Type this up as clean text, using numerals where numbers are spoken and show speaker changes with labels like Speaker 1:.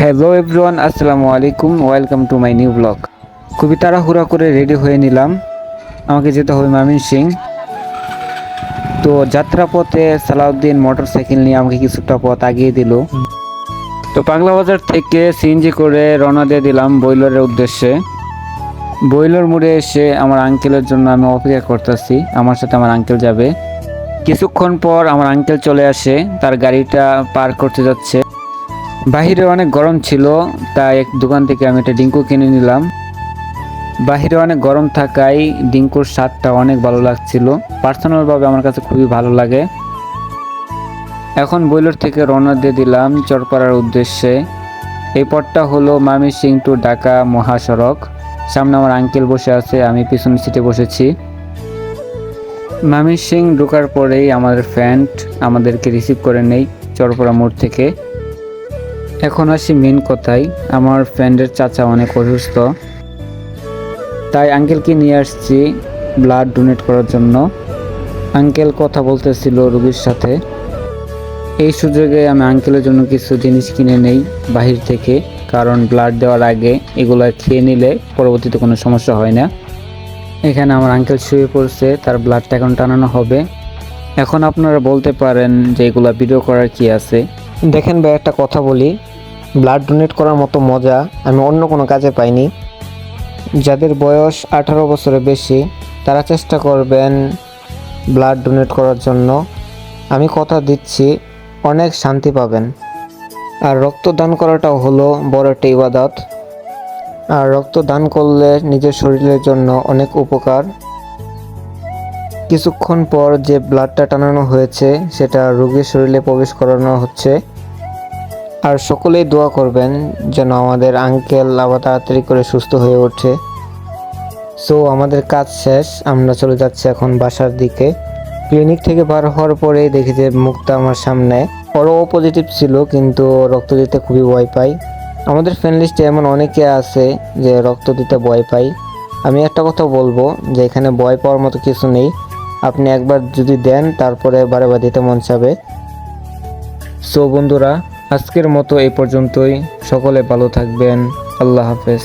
Speaker 1: Hello everyone, আসসালামু আলাইকুম, welcome to my new blog. খুবই তাড়াহুড়া করে রেডি হয়ে নিলাম, আমাকে যেতে হবে ময়মনসিং। তো যাত্রাপথে সালাউদ্দিন মোটরসাইকেল নিয়ে আমাকে কিছুটা পথ আগিয়ে দিল। তো পাগলা বাজার থেকে সিএনজি করে রওনা দিয়ে দিলাম বইলরের উদ্দেশ্যে। বইলর মোড়ে এসে আমার আঙ্কেলের জন্য আমি অপেক্ষা করতেছি, আমার সাথে আমার আঙ্কেল যাবে। কিছুক্ষণ পর আমার আঙ্কেল চলে আসে, তার গাড়িটা পার করতে যাচ্ছে। বাহিরে অনেক গরম ছিল, তাই এক দোকান থেকে আমি একটা ডিঙ্কু কিনে নিলাম। বাহিরে অনেক গরম থাকায় ডিঙ্কুর স্বাদটা অনেক ভালো লাগছিল, পার্সোনালভাবে আমার কাছে খুবই ভালো লাগে। এখন বইলর থেকে রওনা দিয়ে দিলাম চরপাড়ার উদ্দেশ্যে। এই পথটা হলো ময়মনসিং টু ঢাকা মহাসড়ক। সামনে আমার আঙ্কেল বসে আছে, আমি পিছনের সিটে বসেছি। ময়মনসিং ঢোকার পরেই আমাদের ফ্রেন্ড আমাদেরকে রিসিভ করে নেই চরপাড়া মোড় থেকে। এখন আসি মেন কথায়, আমার ফ্রেন্ডের চাচা অনেক অসুস্থ, তাই আঙ্কেলকে নিয়ে আসছি ব্লাড ডোনেট করার জন্য। আঙ্কেল কথা বলতেছিল রোগীর সাথে। এই সুযোগে আমি আঙ্কেলের জন্য কিছু জিনিস কিনে নেই বাহির থেকে, কারণ ব্লাড দেওয়ার আগে এগুলো খেয়ে নিলে পরবর্তীতে কোনো সমস্যা হয় না। এখানে আমার আঙ্কেল শুয়ে পড়ছে, তার ব্লাডটা এখন টানানো হবে। এখন আপনারা বলতে পারেন যে এগুলা ভিডিও করার কি আছে।
Speaker 2: দেখেন ভাই, একটা কথা বলি, ব্লাড ডোনেট করার মতো মজা আমি অন্য কোনো কাজে পাইনি। যাদের বয়স 18 বছরের বেশি তারা চেষ্টা করবেন ব্লাড ডোনেট করার জন্য। আমি কথা দিচ্ছি, অনেক শান্তি পাবেন। আর রক্তদান করাটাও হলো বড় একটা ইবাদত। আর রক্তদান করলে নিজের শরীরের জন্য অনেক উপকার। কিছুক্ষণ পর যে ব্লাডটা টানানো হয়েছে সেটা রোগীর শরীরে প্রবেশ করানো হচ্ছে। আর সকলেই দোয়া করবেন যেন আমাদের আঙ্কেল আবার তাড়াতাড়ি করে সুস্থ হয়ে ওঠে। সো আমাদের কাজ শেষ, আমরা চলে যাচ্ছি এখন বাসার দিকে। ক্লিনিক থেকে বার হওয়ার পরেই দেখি যে মুক্তা আমার সামনে। ওরও পজিটিভ ছিল, কিন্তু রক্ত দিতে খুবই ভয় পাই। আমাদের ফ্রেন্ড লিস্টে এমন অনেকে আছে যে রক্ত দিতে ভয় পাই। আমি একটা কথা বলবো যে এখানে ভয় পাওয়ার মতো কিছু নেই। আপনি একবার যদি দেন তারপরে বারে বার দিতে মন চাবে।
Speaker 1: সো বন্ধুরা, আজকের মতো এই পর্যন্তই। সকলে ভালো থাকবেন। আল্লাহ হাফেজ।